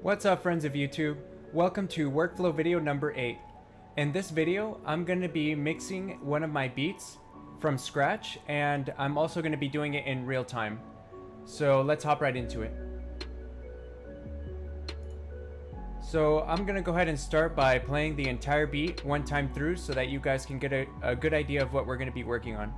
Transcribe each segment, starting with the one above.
What's up, friends of YouTube? Welcome to workflow video number 8. In this video, I'm going to be mixing one of my beats from scratch, and I'm also going to be doing it in real time. So let's hop right into it. So I'm going to go ahead and start by playing the entire beat one time through so that you guys can get a good idea of what we're going to be working on.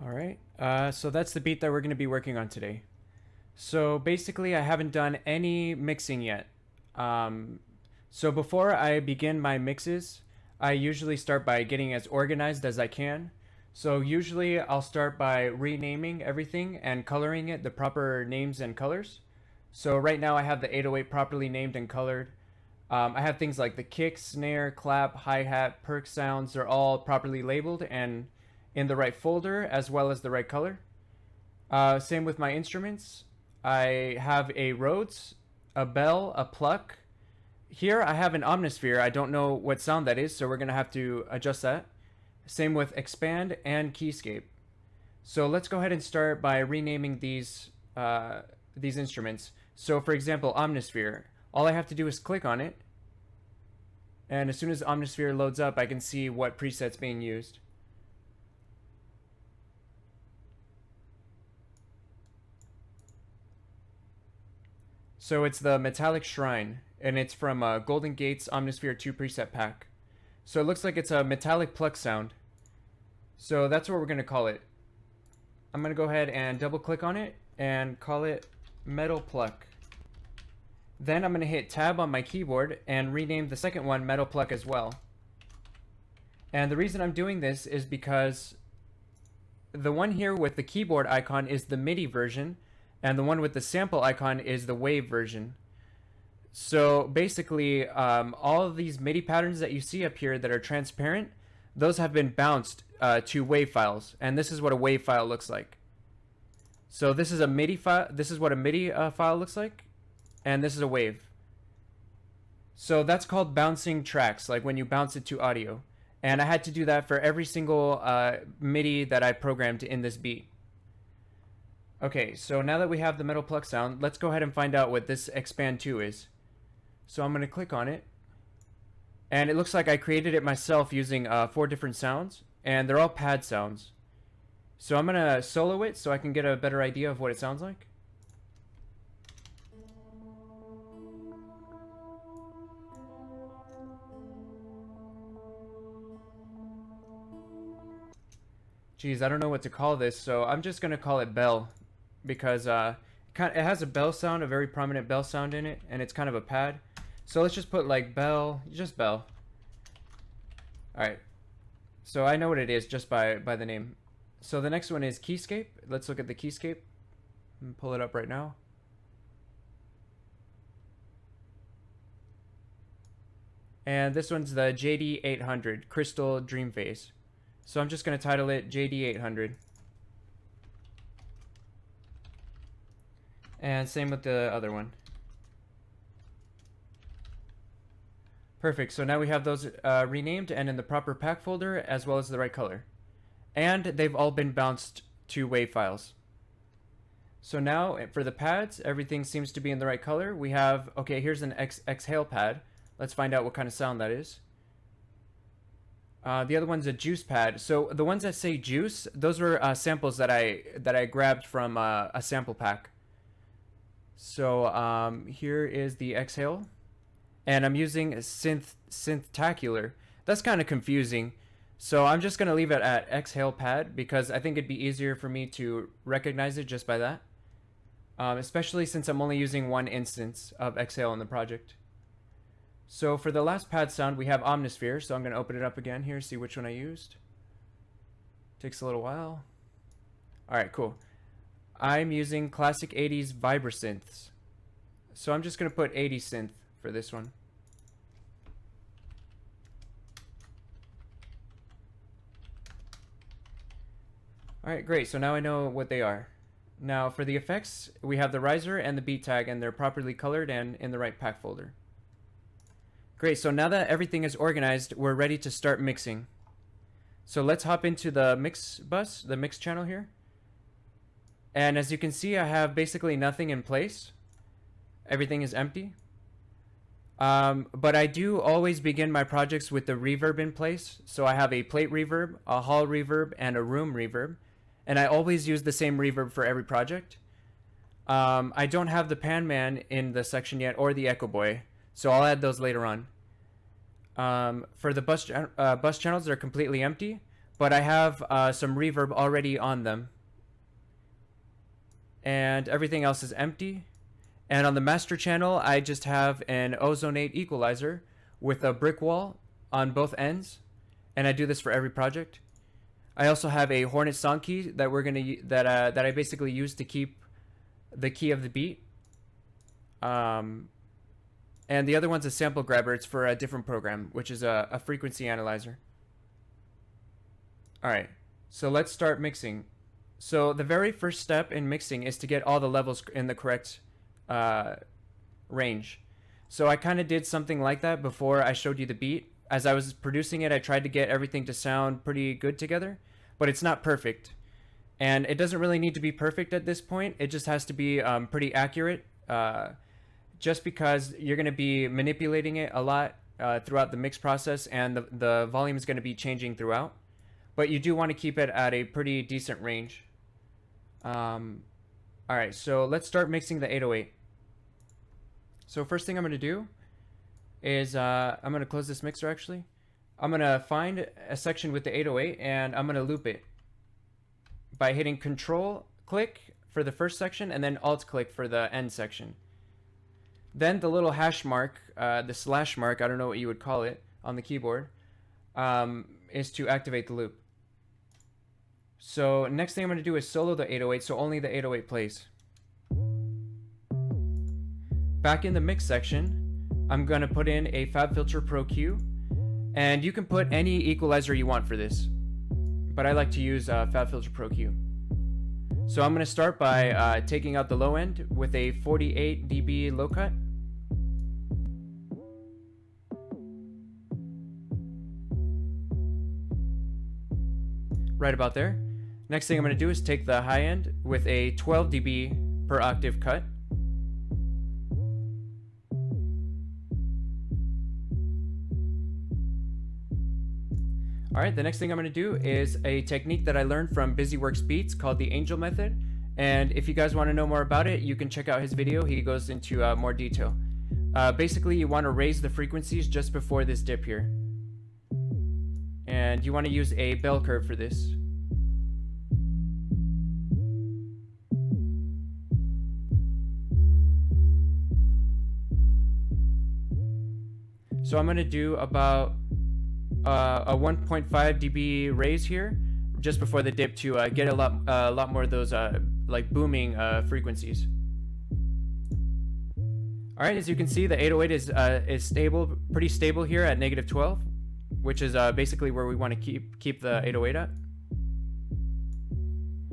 Alright, so that's the beat that we're going to be working on today. So basically I haven't done any mixing yet. So before I begin my mixes, I usually start by getting as organized as I can. So usually I'll start by renaming everything and coloring it the proper names and colors. So right now I have the 808 properly named and colored. I have things like the kick, snare, clap, hi-hat, perk sounds. They're all properly labeled and in the right folder as well as the right color. Same with my instruments. I have a Rhodes, a bell, a pluck. Here I have an Omnisphere. I don't know what sound that is, so we're gonna have to adjust that. Same with expand and keyscape. So let's go ahead and start by renaming these instruments. So for example, Omnisphere. All I have to do is click on it, and as soon as Omnisphere loads up, I can see what preset's being used. So it's the Metallic Shrine, and it's from Golden Gate's Omnisphere 2 preset pack. So it looks like it's a metallic pluck sound. So that's what we're going to call it. I'm going to go ahead and double click on it, and call it metal pluck. Then I'm going to hit tab on my keyboard and rename the second one metal pluck as well. And the reason I'm doing this is because the one here with the keyboard icon is the MIDI version, and the one with the sample icon is the wave version. So basically, all of these MIDI patterns that you see up here that are transparent, those have been bounced to wave files, and this is what a wave file looks like. So this is a MIDI file. This is what a MIDI file looks like, and this is a wave. So that's called bouncing tracks, like when you bounce it to audio. And I had to do that for every single MIDI that I programmed in this beat. Okay, so now that we have the metal pluck sound, let's go ahead and find out what this expand to is. So I'm going to click on it. And it looks like I created it myself using 4 different sounds. And they're all pad sounds. So I'm going to solo it so I can get a better idea of what it sounds like. Geez, I don't know what to call this, so I'm just going to call it bell, because it has a bell sound, a very prominent bell sound in it, and it's kind of a pad. So let's just put like bell, just bell. Alright, so I know what it is just by the name. So the next one is keyscape. Let's look at the keyscape and pull it up right now. And this one's the JD800 Crystal Dream Phase. So I'm just going to title it JD800. And same with the other one. Perfect. So now we have those renamed and in the proper pack folder as well as the right color. And they've all been bounced to WAV files. So now for the pads, everything seems to be in the right color. We have, okay, here's an exhale pad. Let's find out what kind of sound that is. The other one's a juice pad. So the ones that say juice, those were samples that I grabbed from a sample pack. So here is the exhale, and I'm using a synthtacular. That's kind of confusing. So I'm just gonna leave it at exhale pad because I think it'd be easier for me to recognize it just by that. Especially since I'm only using one instance of exhale in the project. So for the last pad sound, we have Omnisphere. So I'm going to open it up again here, see which one I used. Takes a little while. All right, cool. I'm using classic 80s vibrasynths. So I'm just going to put 80 synth for this one. All right, great. So now I know what they are. Now for the effects, we have the riser and the beat tag, and they're properly colored and in the right pack folder. Great, so now that everything is organized, we're ready to start mixing. So let's hop into the mix bus, the mix channel here. And as you can see, I have basically nothing in place. Everything is empty. But I do always begin my projects with the reverb in place. So I have a plate reverb, a hall reverb, and a room reverb. And I always use the same reverb for every project. I don't have the Pan Man in the section yet, or the Echo Boy. So I'll add those later on. For the bus channels, they're completely empty, but I have some reverb already on them. And everything else is empty. And on the master channel, I just have an ozonate equalizer with a brick wall on both ends. And I do this for every project. I also have a Hornet song key that that I basically use to keep the key of the beat. And the other one's a sample grabber. It's for a different program, which is a frequency analyzer. All right, so let's start mixing. So the very first step in mixing is to get all the levels in the correct range. So I kind of did something like that before I showed you the beat. As I was producing it, I tried to get everything to sound pretty good together, but it's not perfect. And it doesn't really need to be perfect at this point. It just has to be pretty accurate. Just because you're going to be manipulating it a lot throughout the mix process, and the volume is going to be changing throughout. But you do want to keep it at a pretty decent range. Alright, so let's start mixing the 808. So first thing I'm going to do is I'm going to close this mixer actually. I'm going to find a section with the 808 and I'm going to loop it by hitting Control, click, for the first section, and then Alt click for the end section. Then the little hash mark, the slash mark, I don't know what you would call it on the keyboard, is to activate the loop. So next thing I'm going to do is solo the 808, so only the 808 plays. Back in the mix section, I'm going to put in a FabFilter Pro Q, and you can put any equalizer you want for this, but I like to use FabFilter Pro Q. So I'm going to start by taking out the low end with a 48 dB low cut. Right about there. Next thing I'm going to do is take the high end with a 12 dB per octave cut. Alright, the next thing I'm going to do is a technique that I learned from BusyWorks Beats called the Angel Method. And if you guys want to know more about it, you can check out his video. He goes into more detail. Basically, you want to raise the frequencies just before this dip here. And you want to use a bell curve for this. So I'm going to do about a 1.5 dB raise here just before the dip to get a lot more of those like booming frequencies. All right, as you can see, the 808 is stable, pretty stable here at -12, which is basically where we want to keep the 808 at.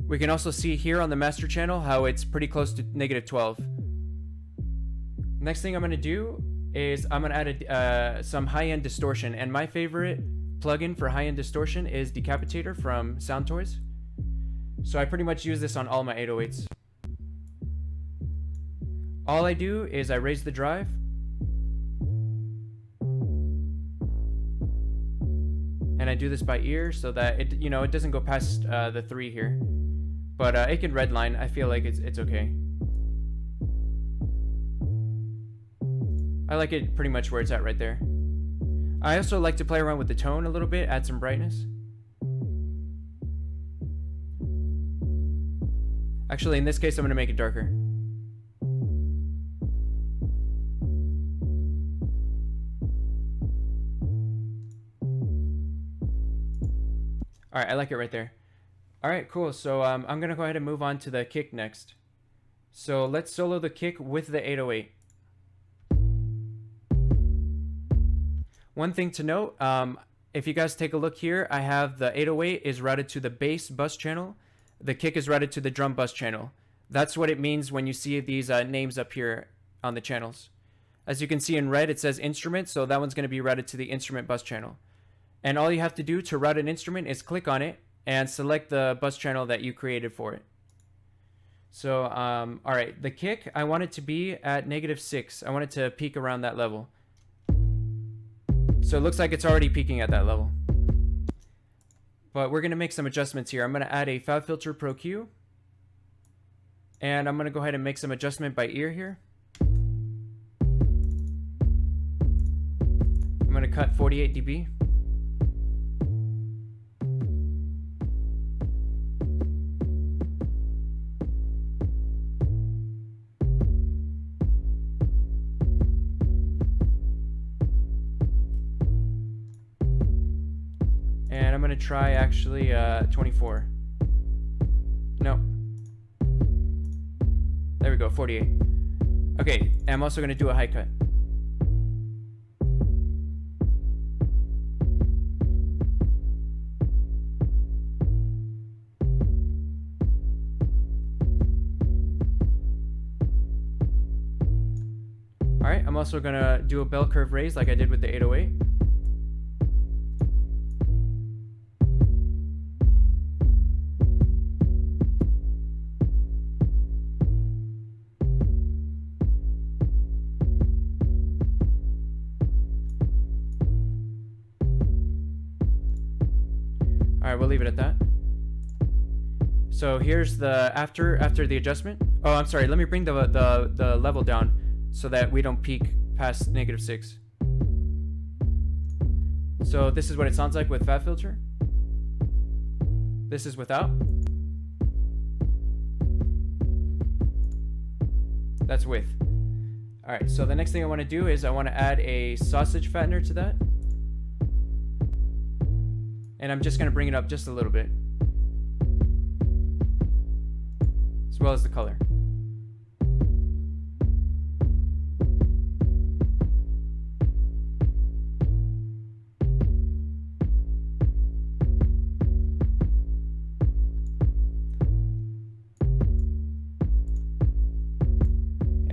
We can also see here on the master channel how it's pretty close to -12. Next thing I'm going to do is I'm going to add some high-end distortion, and my favorite plugin for high-end distortion is Decapitator from Soundtoys. So I pretty much use this on all my 808s. All I do is I raise the drive, and I do this by ear so that it doesn't go past the 3 here, but it can redline. I feel like it's okay. I like it pretty much where it's at right there. I also like to play around with the tone a little bit, add some brightness. Actually, in this case, I'm going to make it darker. Alright, I like it right there. Alright, cool. So I'm going to go ahead and move on to the kick next. So let's solo the kick with the 808. One thing to note, if you guys take a look here, I have the 808 is routed to the bass bus channel. The kick is routed to the drum bus channel. That's what it means when you see these names up here on the channels. As you can see in red, it says instrument, so that one's going to be routed to the instrument bus channel. And all you have to do to route an instrument is click on it and select the bus channel that you created for it. So, alright, the kick, I want it to be at -6. I want it to peak around that level. So it looks like it's already peaking at that level. But we're going to make some adjustments here. I'm going to add a FabFilter Pro Q. And I'm going to go ahead and make some adjustment by ear here. I'm going to cut 48 dB. And I'm going to try actually 24. No. There we go, 48. Okay, and I'm also going to do a high cut. Alright, I'm also going to do a bell curve raise like I did with the 808. Alright, we'll leave it at that. So here's the after the adjustment. Oh, I'm sorry. Let me bring the level down so that we don't peak past -6. So this is what it sounds like with FabFilter. This is without. That's width. All right, so the next thing I want to do is I want to add a sausage fattener to that. And I'm just going to bring it up just a little bit, as well as the color.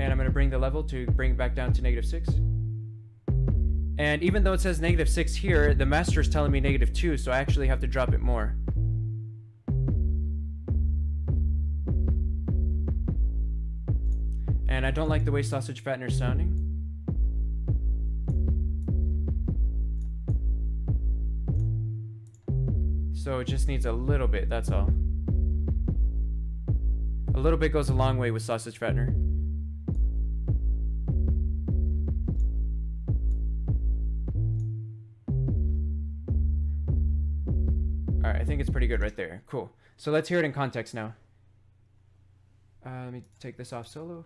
And I'm going to bring the level to bring it back down to -6. And even though it says -6 here, the master is telling me -2, so I actually have to drop it more. And I don't like the way sausage fattener is sounding. So it just needs a little bit, that's all. A little bit goes a long way with sausage fattener. Alright, I think it's pretty good right there. Cool. So let's hear it in context now. Let me take this off solo.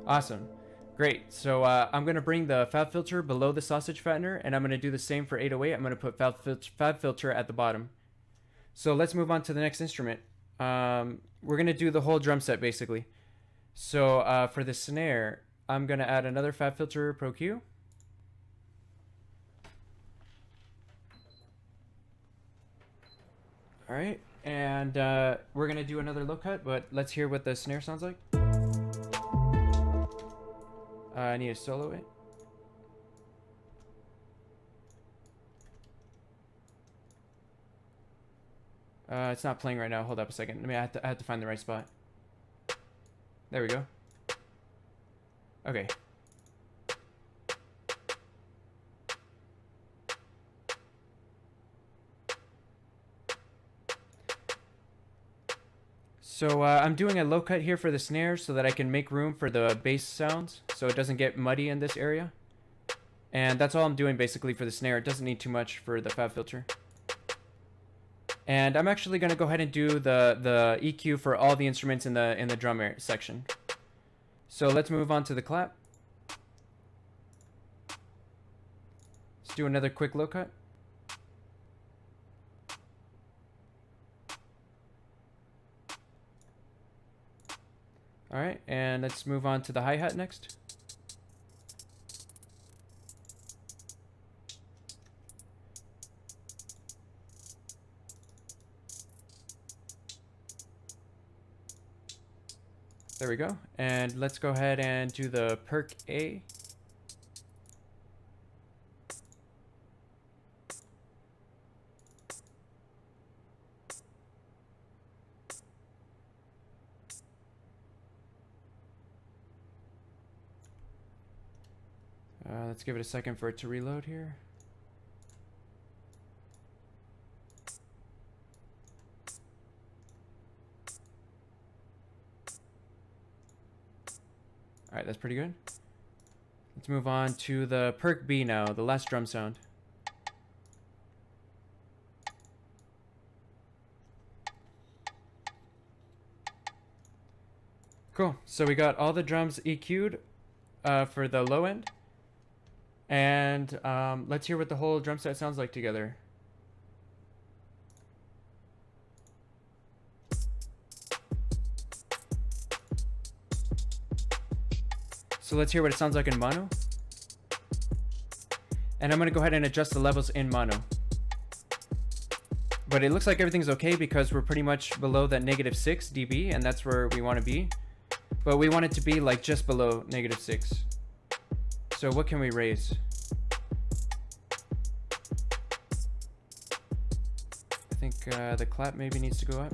Awesome. Great. So I'm going to bring the fab filter below the sausage fattener, and I'm going to do the same for 808. I'm going to put fab filter at the bottom. So let's move on to the next instrument. We're going to do the whole drum set basically. So for the snare, I'm going to add another fab filter Pro Q. All right, and we're going to do another low cut, but let's hear what the snare sounds like. I need to solo it. It's not playing right now. Hold up a second. I have to find the right spot. There we go. Okay. So I'm doing a low cut here for the snare so that I can make room for the bass sounds so it doesn't get muddy in this area. And that's all I'm doing basically for the snare. It doesn't need too much for the fab filter. And I'm actually going to go ahead and do the EQ for all the instruments in the drum section. So let's move on to the clap. Let's do another quick low cut. All right, and let's move on to the hi-hat next. There we go. And let's go ahead and do the perk A. Let's give it a second for it to reload here. All right, that's pretty good. Let's move on to the perk B now, the last drum sound. Cool, so we got all the drums EQ'd for the low end. And let's hear what the whole drum set sounds like together. So let's hear what it sounds like in mono. And I'm going to go ahead and adjust the levels in mono. But it looks like everything's okay because we're pretty much below that -6 dB, and that's where we want to be. But we want it to be like just below -6. So what can we raise? I think the clap maybe needs to go up.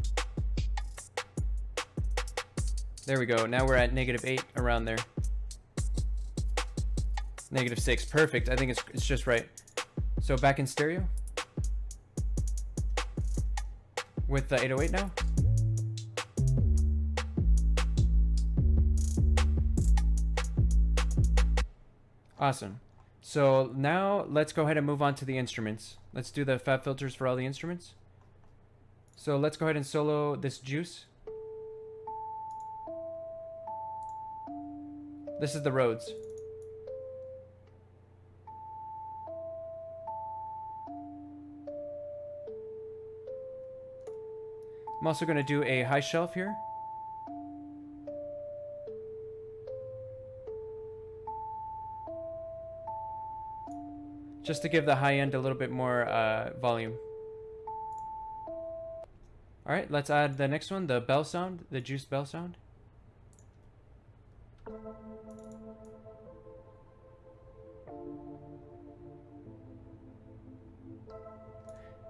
There we go. Now we're at -8, around there. -6, perfect. I think it's just right. So back in stereo with the 808 now. Awesome. So now let's go ahead and move on to the instruments. Let's do the fab filters for all the instruments. So let's go ahead and solo this juice. This is the Rhodes. I'm also going to do a high shelf here. Just to give the high end a little bit more volume. Alright, let's add the next one, the bell sound, the juice bell sound.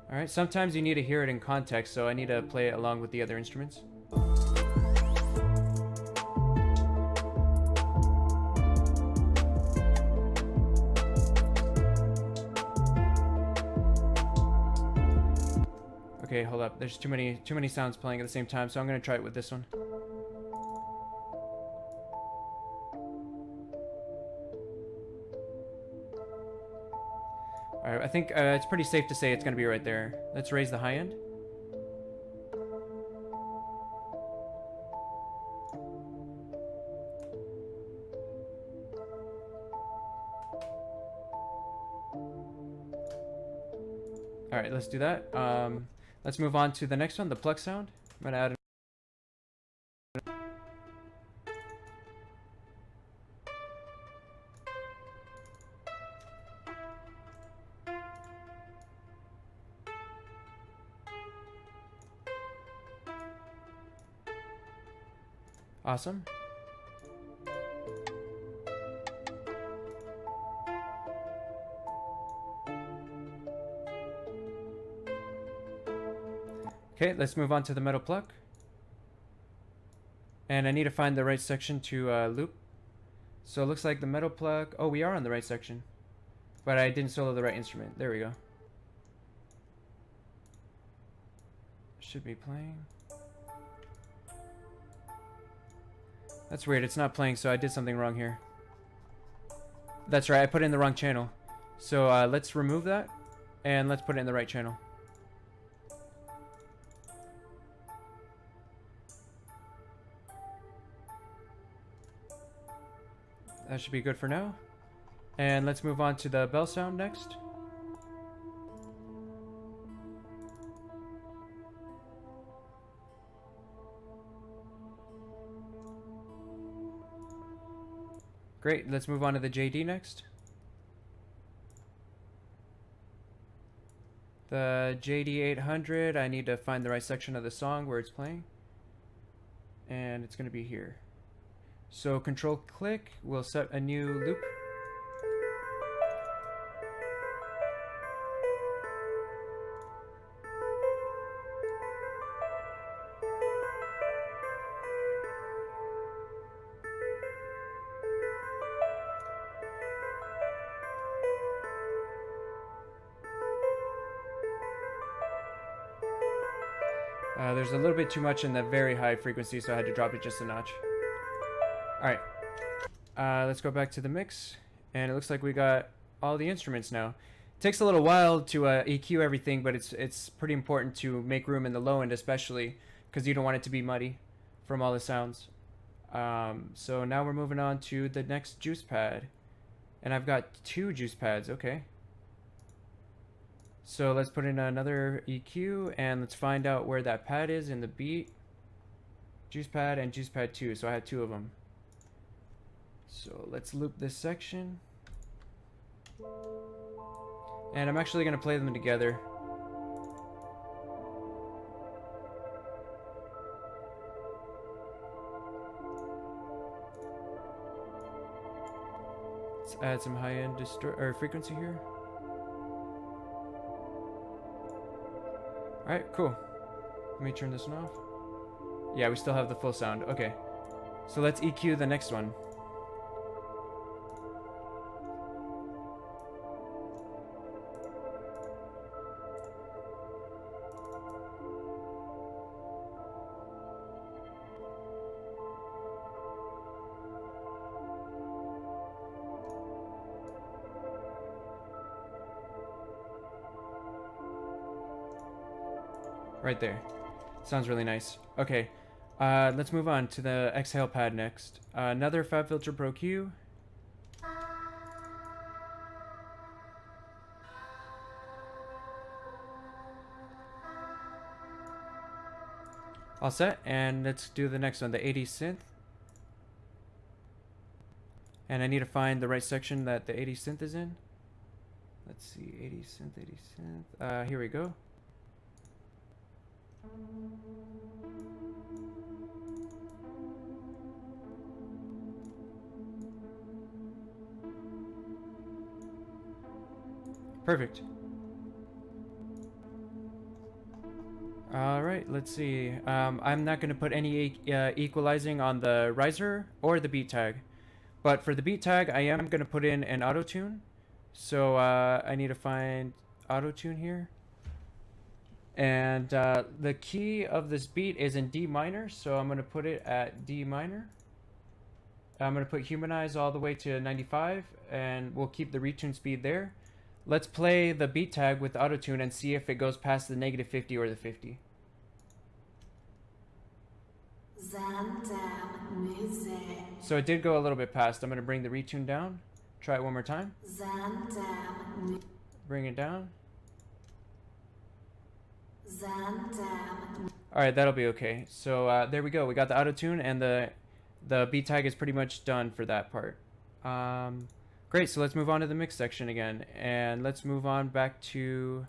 Alright, sometimes you need to hear it in context, so I need to play it along with the other instruments. Okay, hold up. There's too many sounds playing at the same time, so I'm gonna try it with this one. Alright, I think it's pretty safe to say it's gonna be right there. Let's raise the high end. Alright, let's do that. Let's move on to the next one, the plug sound. I'm gonna add awesome. Okay, let's move on to the metal pluck. And I need to find the right section to loop. So it looks like the metal pluck... Oh, we are on the right section. But I didn't solo the right instrument. There we go. Should be playing. That's weird, it's not playing, so I did something wrong here. That's right, I put it in the wrong channel. So let's remove that, and let's put it in the right channel. That should be good for now. And let's move on to the bell sound next. Great, let's move on to the JD next. The JD 800, I need to find the right section of the song where it's playing. And it's going to be here. So control click, we'll set a new loop. There's a little bit too much in the very high frequency, so I had to drop it just a notch. Alright, let's go back to the mix, and it looks like we got all the instruments now. It takes a little while to EQ everything, but it's pretty important to make room in the low end, especially because you don't want it to be muddy from all the sounds. So now we're moving on to the next juice pad, and I've got 2 juice pads. Okay. So let's put in another EQ, and let's find out where that pad is in the beat. Juice pad and juice pad 2, so I had 2 of them. So let's loop this section. And I'm actually going to play them together. Let's add some high-end frequency here. Alright, cool. Let me turn this one off. Yeah, we still have the full sound. Okay. So let's EQ the next one. Right there. Sounds really nice. Okay, let's move on to the exhale pad next. Another FabFilter Pro Q. All set, and let's do the next one, the 80 synth. And I need to find the right section that the 80 synth is in. Let's see, 80 synth, 80 synth. Here we go. Perfect. All right, let's see. I'm not going to put any equalizing on the riser or the beat tag. But for the beat tag, I am going to put in an auto tune. So I need to find auto tune here. And the key of this beat is in D minor. So I'm going to put it at D minor. I'm going to put humanize all the way to 95. And we'll keep the retune speed there. Let's play the beat tag with auto tune and see if it goes past the -50 or the 50. Zaandam music. So it did go a little bit past. I'm going to bring the retune down. Try it one more time. Zaandam. Bring it down. Zaandam. All right, that'll be okay. So there we go. We got the auto tune, and the beat tag is pretty much done for that part. Great. So let's move on to the mix section again, and let's move on back to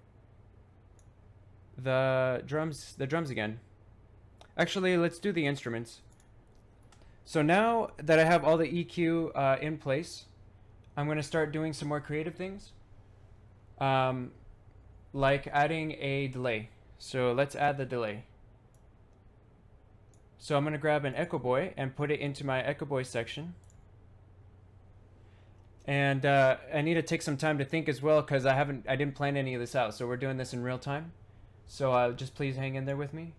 the drums. The drums again. Actually, let's do the instruments. So now that I have all the EQ in place, I'm going to start doing some more creative things, like adding a delay. So let's add the delay. So I'm going to grab an Echo Boy and put it into my Echo Boy section. And I need to take some time to think as well, because I didn't plan any of this out. So we're doing this in real time. So just please hang in there with me.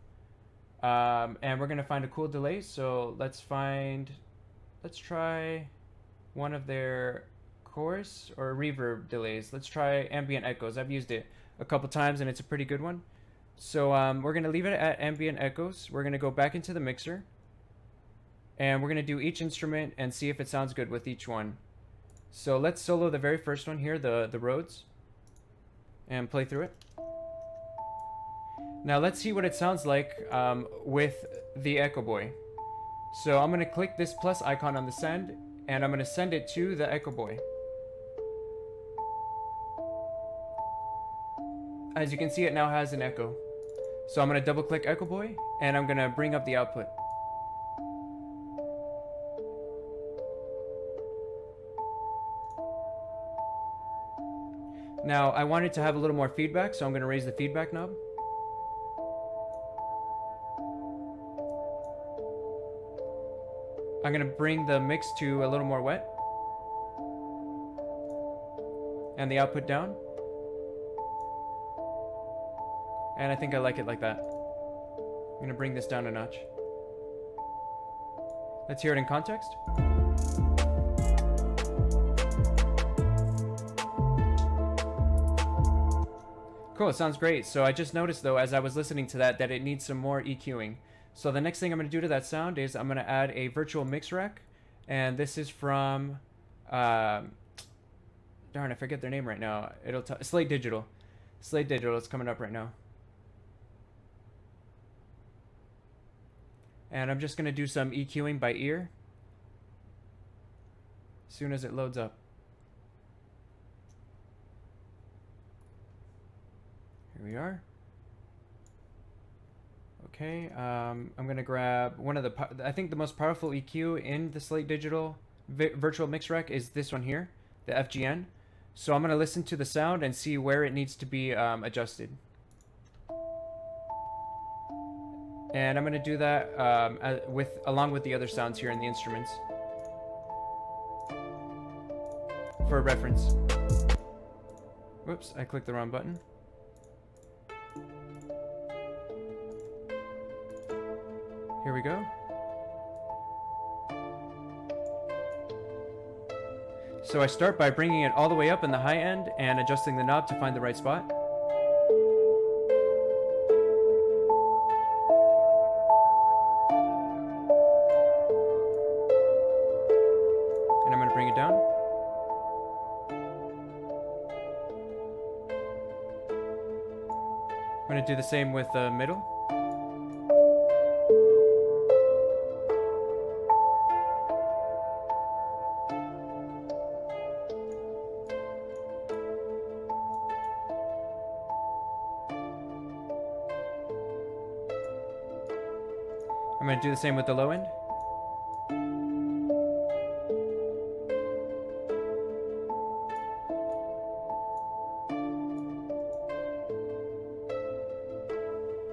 And we're gonna find a cool delay. So let's try one of their chorus or reverb delays. Let's try ambient echoes. I've used it a couple times and it's a pretty good one. So we're gonna leave it at ambient echoes. We're gonna go back into the mixer and we're gonna do each instrument and see if it sounds good with each one. So let's solo the very first one here, the Rhodes, and play through it. Now let's see what it sounds like with the Echo Boy. So I'm going to click this plus icon on the send, and I'm going to send it to the Echo Boy. As you can see, it now has an echo. So I'm going to double click Echo Boy, and I'm going to bring up the output. Now I want it to have a little more feedback, so I'm going to raise the feedback knob. I'm going to bring the mix to a little more wet. And the output down. And I think I like it like that. I'm going to bring this down a notch. Let's hear it in context. Cool, it sounds great. So I just noticed though, as I was listening to that it needs some more EQing. So the next thing I'm going to do to that sound is I'm going to add a virtual mix rack. And this is from, darn, I forget their name right now. Slate Digital. Slate Digital, it's coming up right now. And I'm just going to do some EQing by ear as soon as it loads up. Here we are. Okay, I'm going to grab one of the, I think the most powerful EQ in the Slate Digital virtual mix rack is this one here, the FGN. So I'm going to listen to the sound and see where it needs to be adjusted. And I'm going to do that along with the other sounds here in the instruments for reference. Whoops, I clicked the wrong button. Here we go. So I start by bringing it all the way up in the high end and adjusting the knob to find the right spot. gonna do the same with the middle. I'm gonna do the same with the low end.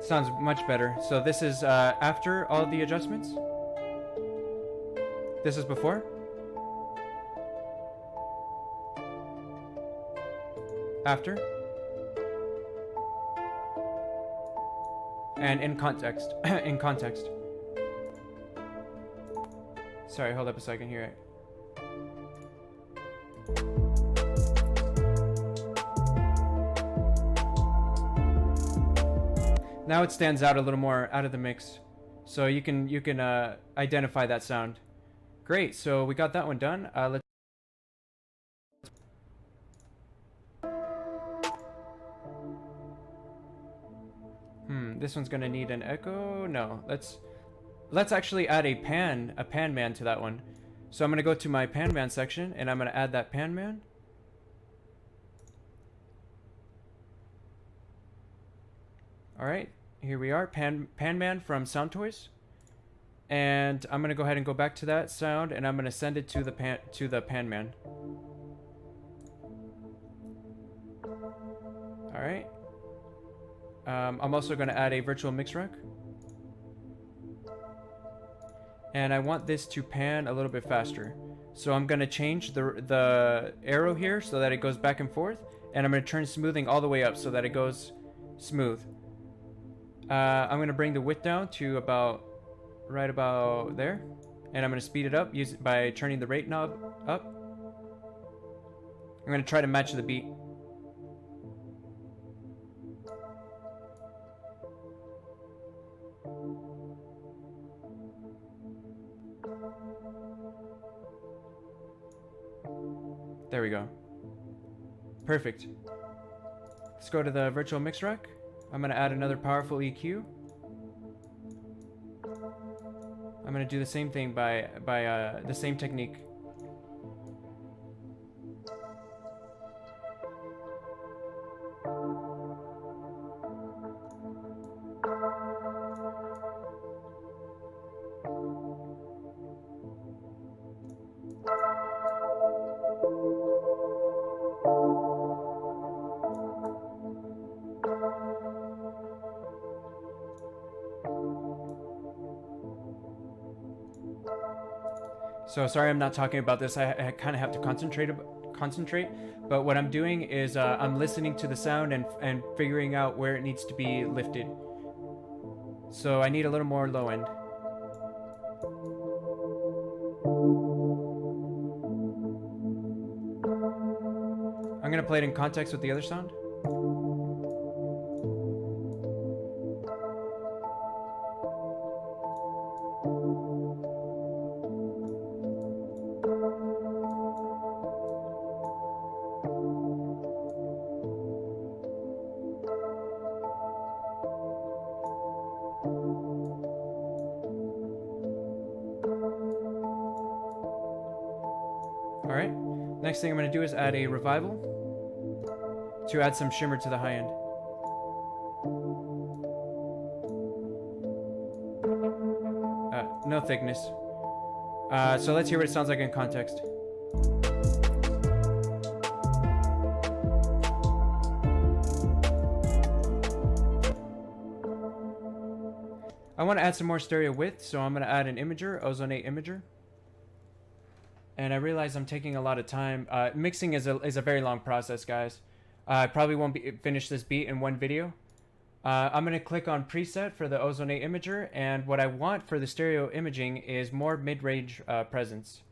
Sounds much better. So this is after all the adjustments. This is before. After. And in context. In context. Sorry, hold up a second here. Now it stands out a little more out of the mix, so you can identify that sound. Great, so we got that one done. Let's. This one's gonna need an echo. No, let's actually add a pan man to that one. So I'm gonna go to my pan man section and I'm gonna add that pan man. All right, here we are, pan man from Sound Toys, and I'm gonna go ahead and go back to that sound, and I'm gonna send it to the pan man. All right. I'm also gonna add a virtual mix rack, and I want this to pan a little bit faster. So I'm gonna change the arrow here so that it goes back and forth, and I'm gonna turn smoothing all the way up so that it goes smooth. I'm going to bring the width down to right about there, and I'm going to speed it up by turning the rate knob up. I'm going to try to match the beat. There we go. Perfect. Let's go to the virtual mix rack. I'm going to add another powerful EQ. I'm going to do the same thing by the same technique. So sorry I'm not talking about this. I kind of have to concentrate, but what I'm doing is I'm listening to the sound and figuring out where it needs to be lifted. So I need a little more low end. I'm gonna play it in context with the other sound. Alright, next thing I'm going to do is add a revival to add some shimmer to the high end. No thickness. So let's hear what it sounds like in context. I want to add some more stereo width, so I'm going to add an imager, Ozone 8 imager. And I realize I'm taking a lot of time. Mixing is a very long process, guys. I probably won't finish this beat in one video. I'm going to click on preset for the Ozone 8 imager, and what I want for the stereo imaging is more mid-range presence.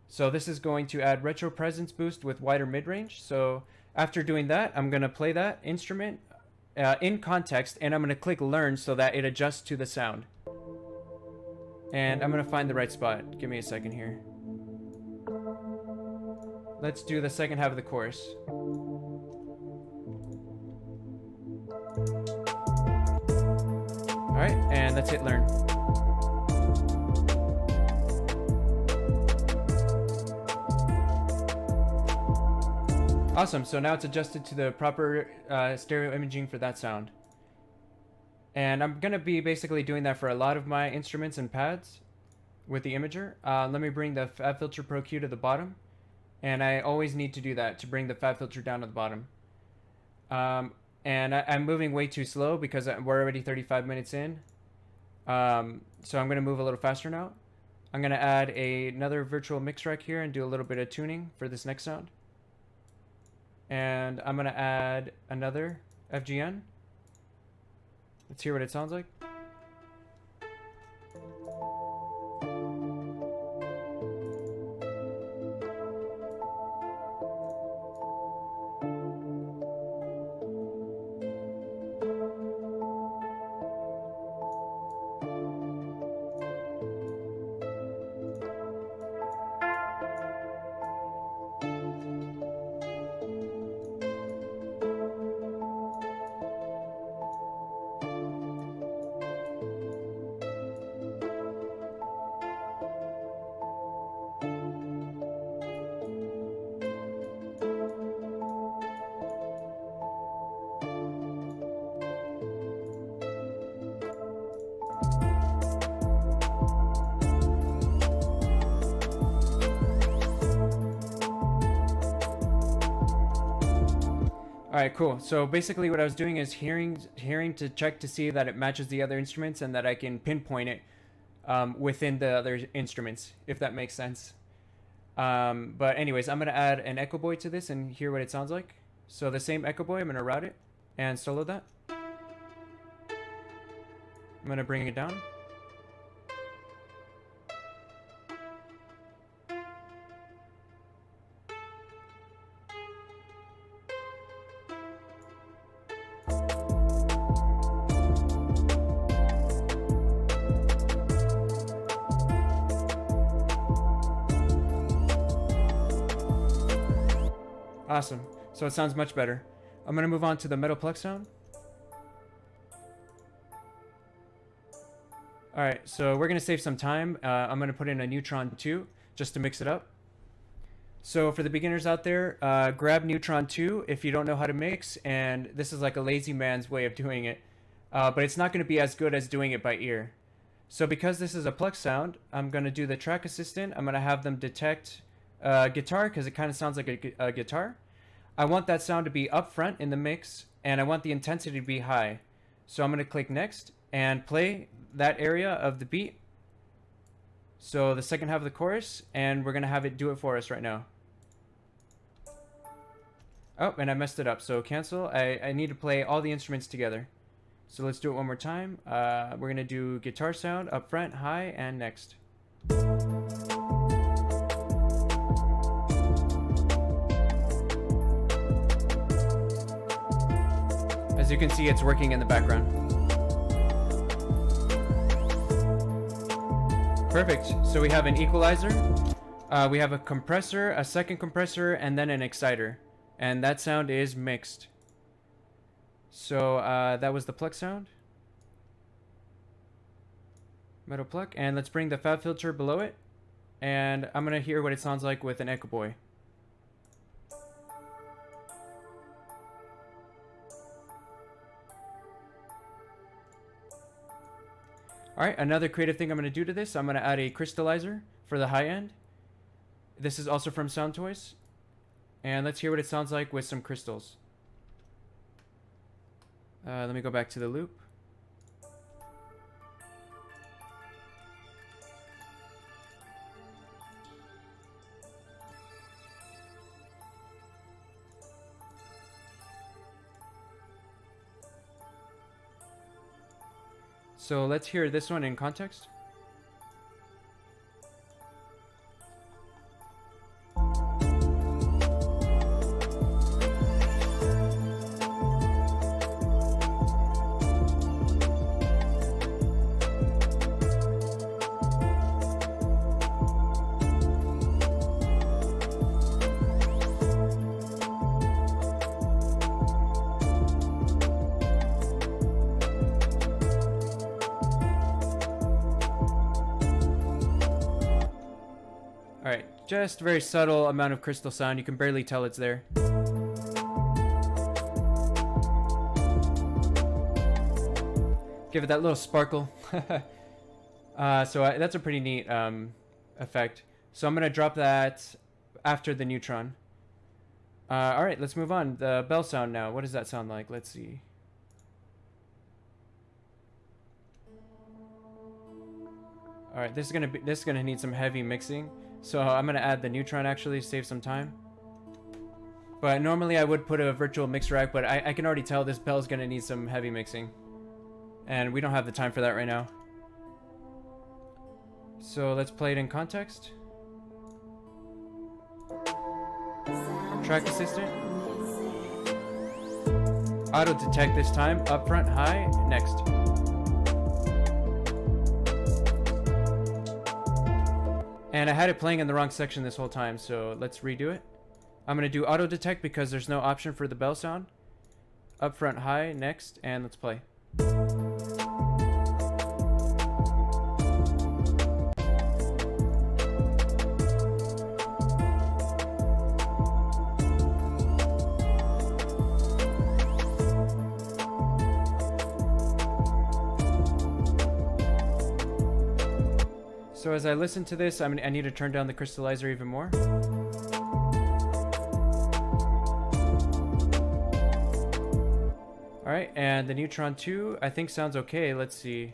So this is going to add retro presence boost with wider mid-range. So after doing that, I'm going to play that instrument in context, and I'm going to click learn so that it adjusts to the sound. And I'm going to find the right spot. Give me a second here. Let's do the second half of the chorus. let's hit learn. Awesome, so now it's adjusted to the proper stereo imaging for that sound. And I'm gonna be basically doing that for a lot of my instruments and pads with the imager. Let me bring the fab-filter Pro Q to the bottom. And I always need to do that to bring the fab-filter down to the bottom. And I'm moving way too slow because we're already 35 minutes in. So I'm gonna move a little faster now. I'm gonna add another virtual mix rack here and do a little bit of tuning for this next sound. And I'm gonna add another FGN. Let's hear what it sounds like. Alright, cool. So basically what I was doing is hearing to check to see that it matches the other instruments and that I can pinpoint it within the other instruments, if that makes sense. But anyways, I'm going to add an echo boy to this and hear what it sounds like. So the same echo boy, I'm going to route it and solo that. I'm going to bring it down. Awesome. So it sounds much better. I'm going to move on to the metal pluck sound. Alright, so we're going to save some time. I'm going to put in a Neutron 2 just to mix it up. So for the beginners out there, grab Neutron 2 if you don't know how to mix, and this is like a lazy man's way of doing it. But it's not going to be as good as doing it by ear. So because this is a pluck sound, I'm going to do the track assistant. I'm going to have them detect guitar because it kind of sounds like a guitar. I want that sound to be up front in the mix, and I want the intensity to be high. So I'm going to click next and play that area of the beat. So the second half of the chorus, and we're going to have it do it for us right now. Oh, and I messed it up, so cancel. I need to play all the instruments together. So let's do it one more time. We're going to do guitar sound up front, high, and next. As you can see, it's working in the background. Perfect. So we have an equalizer, we have a compressor, a second compressor, and then an exciter. And that sound is mixed. So that was the pluck sound. Metal pluck. And let's bring the fab filter below it. And I'm going to hear what it sounds like with an echo boy. Alright, another creative thing I'm going to do to this, I'm going to add a crystallizer for the high end. This is also from Sound Toys. And let's hear what it sounds like with some crystals. Let me go back to the loop. So let's hear this one in context. Just very subtle amount of crystal sound. You can barely tell it's there. Give it that little sparkle. That's a pretty neat effect. So I'm going to drop that after the neutron. All right, let's move on. The bell sound now. What does that sound like? Let's see. All right, this is gonna need some heavy mixing. So I'm gonna add the neutron actually, save some time. But normally I would put a virtual mix rack, but I can already tell this bell is gonna need some heavy mixing. And we don't have the time for that right now. So let's play it in context. Track assistant. Auto detect this time. Up front, high, next. And I had it playing in the wrong section this whole time, so let's redo it. I'm going to do auto detect because there's no option for the bell sound. Up front, high, next, and let's play. So as I listen to this, I need to turn down the crystallizer even more. Alright, and the neutron 2 I think sounds okay. Let's see.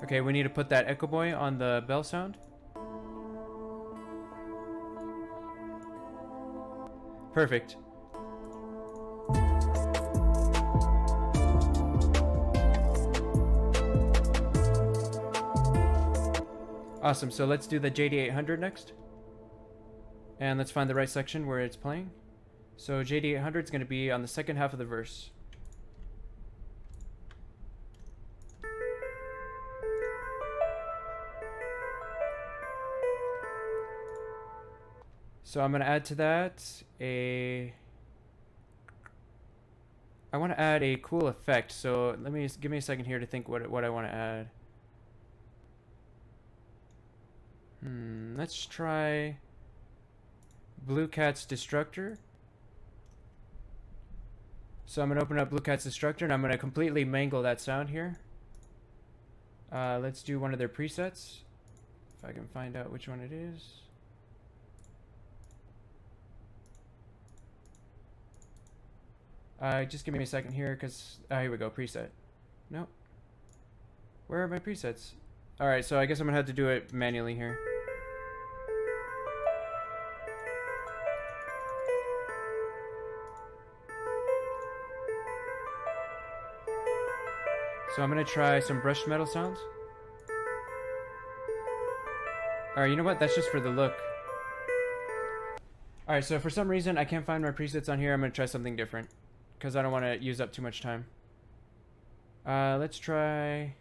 Okay, we need to put that echo boy on the bell sound. Perfect. Awesome, so let's do the JD800 next. And let's find the right section where it's playing. So JD800 is going to be on the second half of the verse. So I'm going to add to that I want to add a cool effect. So give me a second here to think what I want to add. Let's try Blue Cat's Destructor. So I'm going to open up Blue Cat's Destructor and I'm going to completely mangle that sound here. Let's do one of their presets. If I can find out which one it is. Just give me a second here, because... here we go, preset. Nope. Where are my presets? Alright, so I guess I'm going to have to do it manually here. So I'm going to try some brushed metal sounds. Alright, you know what? That's just for the look. Alright, so for some reason I can't find my presets on here. I'm going to try something different, because I don't want to use up too much time. Let's try...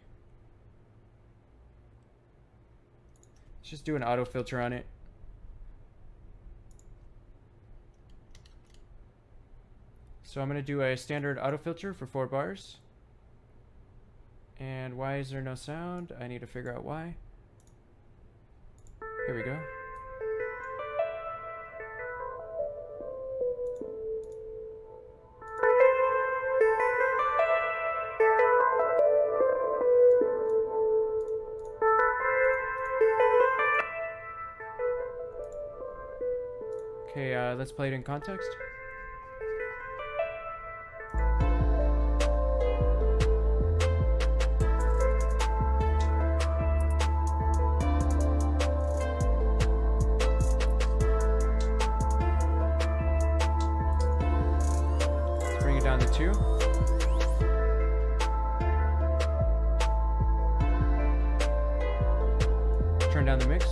Let's just do an auto filter on it. So I'm going to do a standard auto filter for 4 bars. And why is there no sound? I need to figure out why. Here we go. Okay, let's play it in context. Let's bring it down to 2. Turn down the mix.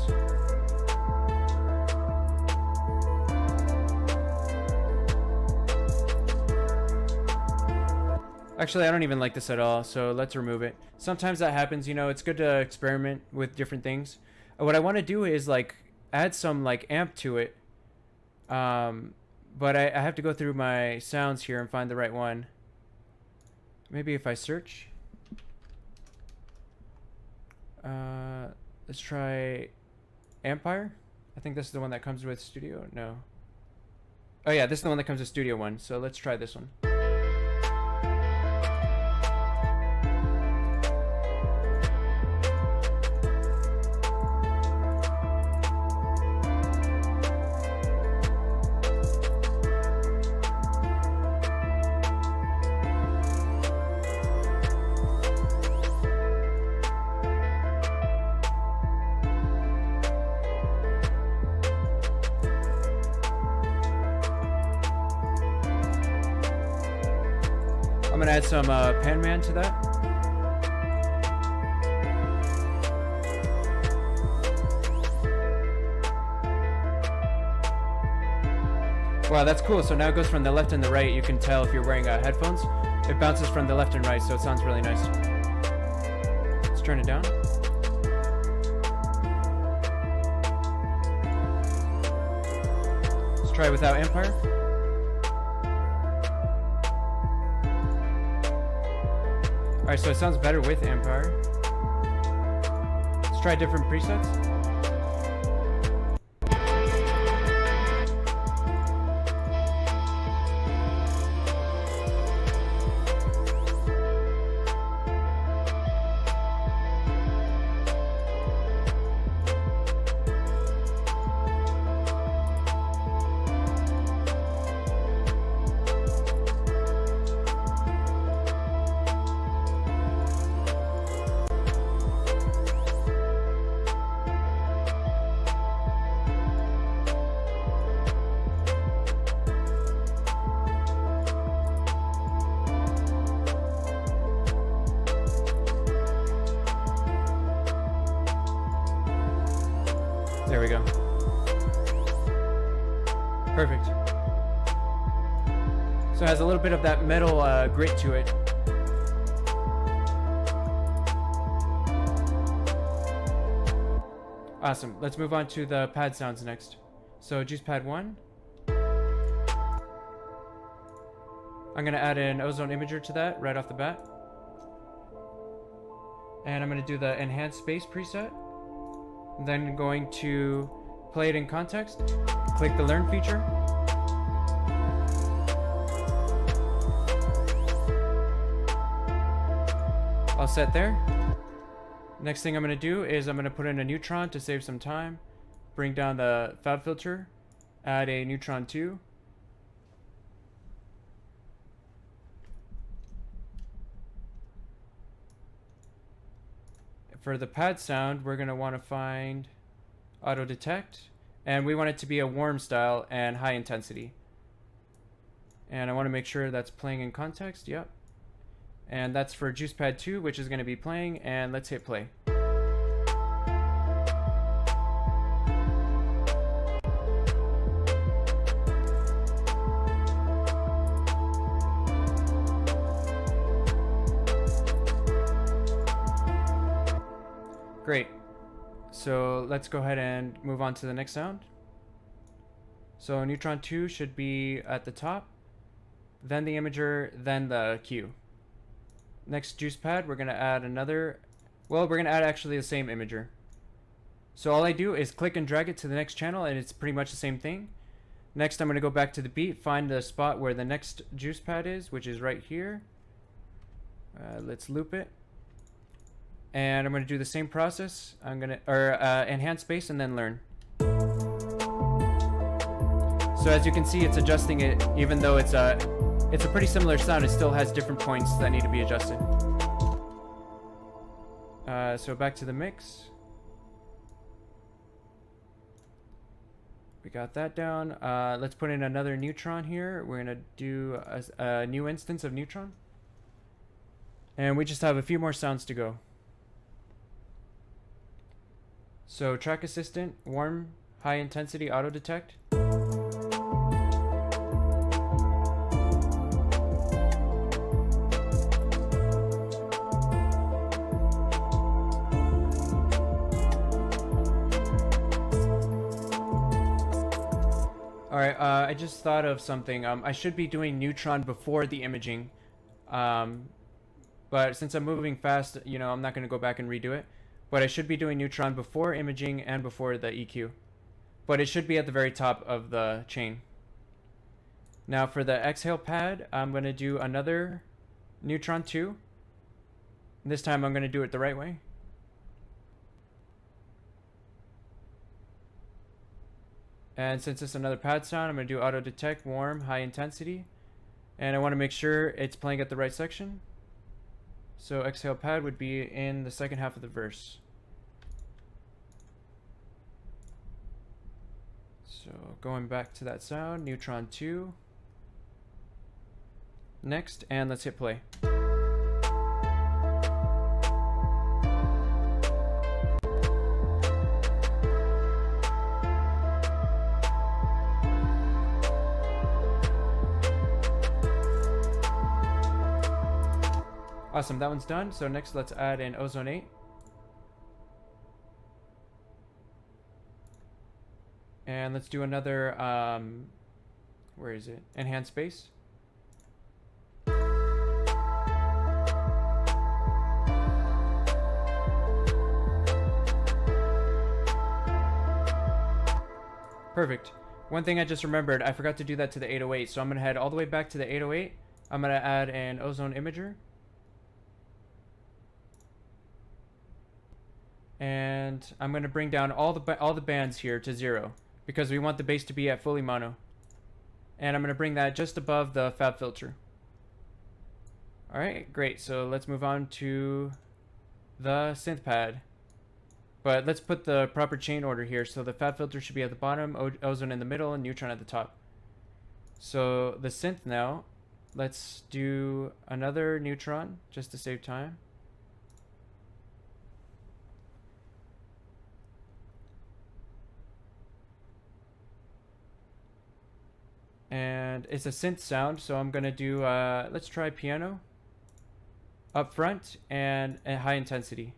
Actually, I don't even like this at all, so let's remove it. Sometimes that happens, you know, it's good to experiment with different things. what I want to do is like add some like amp to it. But I have to go through my sounds here and find the right one. Maybe if I search. Let's try Ampire. I think this is the one that comes with Studio. No. Oh yeah, this is the one that comes with Studio One. So let's try this one. I'm gonna add some Pan Man to that. Wow, that's cool. So now it goes from the left and the right. You can tell if you're wearing headphones. It bounces from the left and right, so it sounds really nice. Let's turn it down. Let's try it without Ampire. Alright, so it sounds better with Ampire. Let's try different presets. There we go. Perfect. So it has a little bit of that metal grit to it. Awesome. Let's move on to the pad sounds next. So juice pad 1. I'm going to add an ozone imager to that right off the bat. And I'm going to do the enhanced space preset. Then going to play it in context. Click the learn feature. All set there. Next thing I'm going to do is I'm going to put in a neutron to save some time. Bring down the fab filter. Add a neutron 2. For the pad sound, we're going to want to find auto detect, and we want it to be a warm style and high intensity. And I want to make sure that's playing in context. Yep. And that's for juice pad 2, which is going to be playing, and let's hit play. Great. So let's go ahead and move on to the next sound. So neutron 2 should be at the top, then the imager, then the cue. Next juice pad, we're going to add another, well, we're going to add actually the same imager. So all I do is click and drag it to the next channel, and it's pretty much the same thing. Next, I'm going to go back to the beat, find the spot where the next juice pad is, which is right here. Let's loop it. And I'm going to do the same process. I'm going to, enhance space and then learn. So as you can see, it's adjusting it, even though it's a pretty similar sound, it still has different points that need to be adjusted. So back to the mix. We got that down. Let's put in another neutron here. We're going to do a new instance of neutron. And we just have a few more sounds to go. So track assistant, warm, high intensity, auto detect. Alright, I just thought of something. I should be doing neutron before the imaging. But since I'm moving fast, you know, I'm not going to go back and redo it. But I should be doing neutron before imaging and before the EQ. But it should be at the very top of the chain. Now for the exhale pad, I'm going to do another neutron 2. This time I'm going to do it the right way. And since it's another pad sound, I'm going to do auto-detect, warm, high intensity. And I want to make sure it's playing at the right section. So exhale pad would be in the second half of the verse. So going back to that sound, neutron 2. Next, and let's hit play. Awesome, that one's done. So next let's add in ozone 8. And let's do another, where is it? Enhance bass. Perfect. One thing I just remembered, I forgot to do that to the 808. So I'm going to head all the way back to the 808. I'm going to add an ozone imager. And I'm going to bring down all the bands here to 0 because we want the bass to be at fully mono. And I'm going to bring that just above the fab filter. Alright, great. So let's move on to the synth pad. But let's put the proper chain order here. So the fab filter should be at the bottom, ozone in the middle, and neutron at the top. So the synth now, let's do another neutron just to save time. And it's a synth sound, so I'm gonna do let's try piano up front and at high intensity.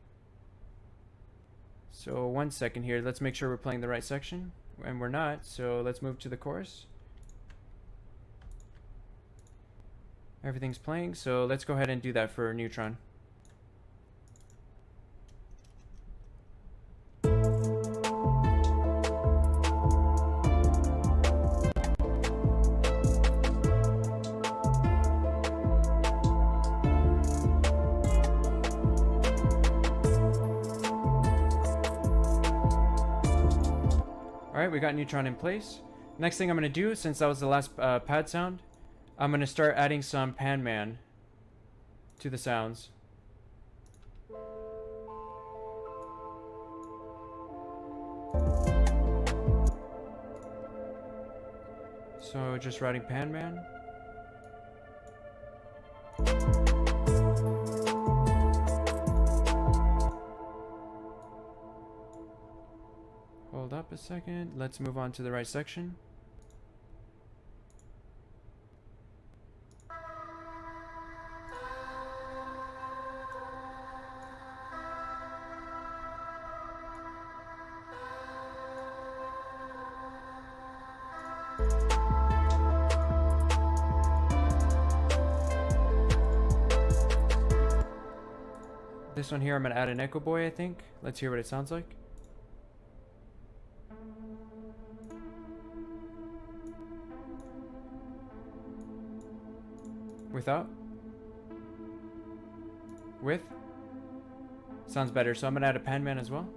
So 1 second here, let's make sure we're playing the right section, and we're not, so let's move to the chorus. Everything's playing, so let's go ahead and do that for neutron. Alright, we got neutron in place. Next thing I'm going to do, since that was the last pad sound, I'm going to start adding some pan man to the sounds. So just writing pan man. Hold up a second. Let's move on to the right section. This one here, I'm going to add an echo boy, I think. Let's hear what it sounds like. Without? With? Sounds better, so I'm going to add a pan man as well.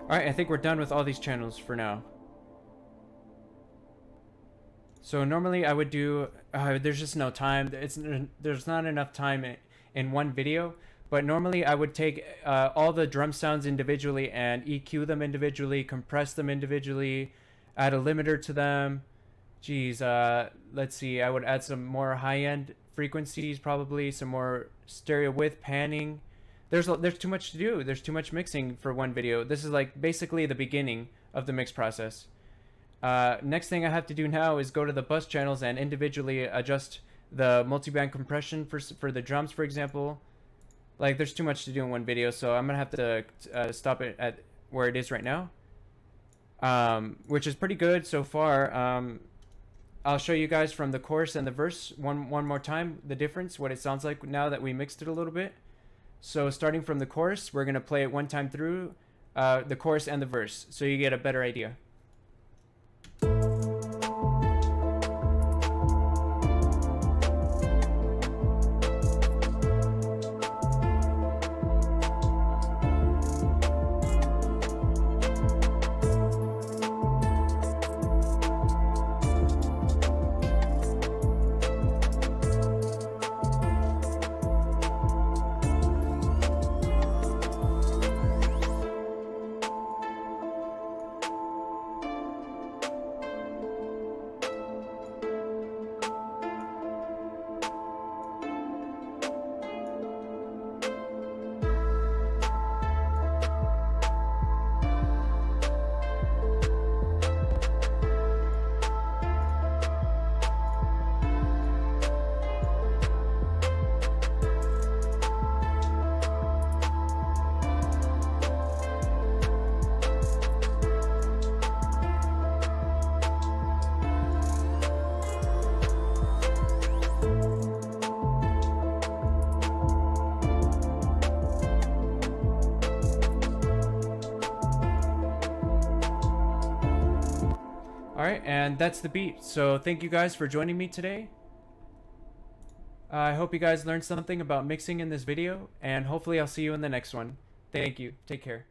Alright, I think we're done with all these channels for now. So normally I would do, there's just no time. There's not enough time in one video. But normally I would take all the drum sounds individually and EQ them individually, compress them individually, add a limiter to them. Geez, let's see. I would add some more high-end frequencies, probably some more stereo width panning. There's too much to do. There's too much mixing for one video. This is like basically the beginning of the mix process. Next thing I have to do now is go to the bus channels and individually adjust the multiband compression for the drums, for example. Like, there's too much to do in one video, so I'm gonna have to stop it at where it is right now, which is pretty good so far. I'll show you guys from the chorus and the verse one more time, the difference, what it sounds like now that we mixed it a little bit. So starting from the chorus, we're gonna play it one time through the chorus and the verse, so you get a better idea. Alright, and that's the beat. So thank you guys for joining me today. I hope you guys learned something about mixing in this video, and hopefully I'll see you in the next one. Thank you. Take care.